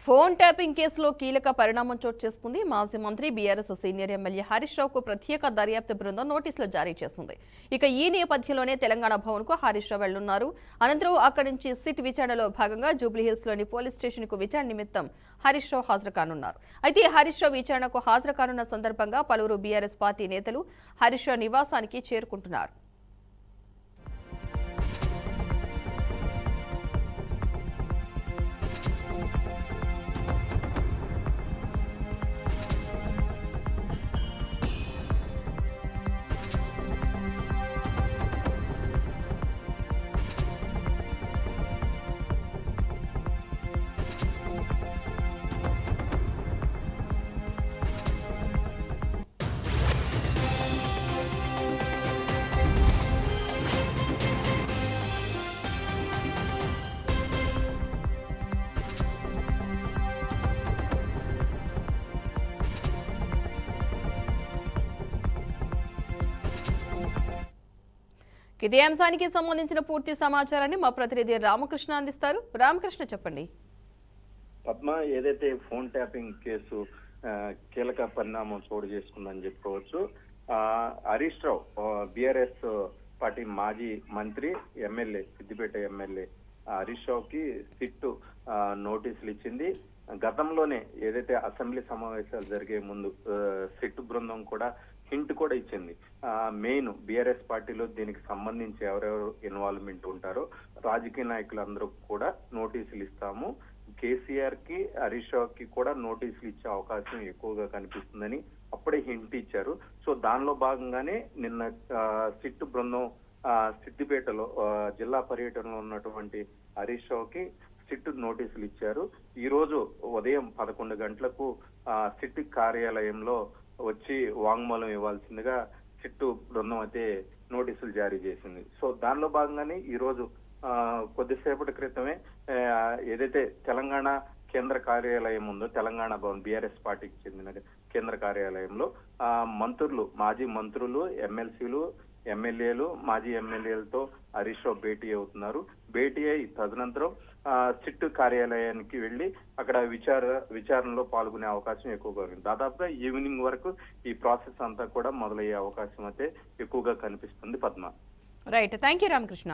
Phone tapping కేసులో కీలక పరిణామం చోటు చేసుకుంది. మాజీ మంత్రి బీఆర్ఎస్ సీనియర్ ఎమ్మెల్యే హరీష్ రావుకు ప్రత్యేక దర్యాప్తు బృందం నోటీసులు జారీ చేసింది. ఇక ఈ నేపథ్యంలోనే తెలంగాణ భవన్ కు హరీష్ రావు వెళ్లున్నారు. అనంతరం అక్కడి నుంచి సిట్ విచారణలో భాగంగా జూబ్లీహిల్స్ లోని పోలీస్ స్టేషన్ కు విచారణ నిమిత్తం హరీష్ రావు హాజరు కానున్నారు. అయితే హరీష్ రావు విచారణకు హాజరు కానున్న సందర్భంగా పలువురు బీఆర్ఎస్ పార్టీ నేతలు హరీష్ రావు నివాసానికి చేరుకుంటున్నారు. ఇదే అంశానికి సంబంధించిన పూర్తి సమాచారాన్ని మా ప్రతినిధి రామకృష్ణ అందిస్తారు. రామకృష్ణ, చెప్పండి. పద్మ, ఏదైతే ఫోన్ ట్యాపింగ్ కేసు కీలక పరిణామం చోటు చేసుకుందని చెప్పుకోవచ్చు. హరీష్ రావు బీఆర్ఎస్ పార్టీ మాజీ మంత్రి ఎమ్మెల్యే, సిద్దిపేట ఎమ్మెల్యే హరీష్ రావుకి సిట్ నోటీసులు ఇచ్చింది. గతంలోనే ఏదైతే అసెంబ్లీ సమావేశాలు జరిగే ముందు సిట్ బృందం కూడా హింట్ కూడా ఇచ్చింది. మెయిన్ బీఆర్ఎస్ పార్టీలో దీనికి సంబంధించి ఎవరెవరు ఇన్వాల్వ్మెంట్ ఉంటారో రాజకీయ నాయకులందరూ కూడా నోటీసులు ఇస్తాము, కేసీఆర్ కి హరీష్ రావుకి కూడా నోటీసులు ఇచ్చే అవకాశం ఎక్కువగా కనిపిస్తుందని అప్పుడే హింట్ ఇచ్చారు. సో దానిలో భాగంగానే నిన్న సిట్ బృందం సిద్దిపేటలో జిల్లా పర్యటనలో ఉన్నటువంటి హరీష్ రావుకి సిట్ నోటీసులు ఇచ్చారు. ఈ రోజు ఉదయం 11 గంటలకు సిట్ కార్యాలయంలో వచ్చి వాంగ్మూలం ఇవ్వాల్సిందిగా సిట్ బృందం అయితే నోటీసులు జారీ చేసింది. సో దానిలో భాగంగానే ఈ రోజు కొద్దిసేపటి క్రితమే ఏదైతే తెలంగాణ కేంద్ర కార్యాలయం ఉందో, తెలంగాణ భవన్ బీఆర్ఎస్ పార్టీకి చెందిన కేంద్ర కార్యాలయంలో మంత్రులు, మాజీ మంత్రులు, ఎమ్మెల్సీలు, ఎమ్మెల్యేలు, మాజీ ఎమ్మెల్యేలతో హరీష్ రావు భేటీ అవుతున్నారు. భేటీ అయి తదనంతరం సిట్ కార్యాలయానికి వెళ్లి అక్కడ విచారణలో పాల్గొనే అవకాశం ఎక్కువగా ఉంది. దాదాపుగా ఈవినింగ్ వరకు ఈ ప్రాసెస్ అంతా కూడా మొదలయ్యే అవకాశం అయితే ఎక్కువగా కనిపిస్తుంది. Padma. Right, thank you Ramakrishna.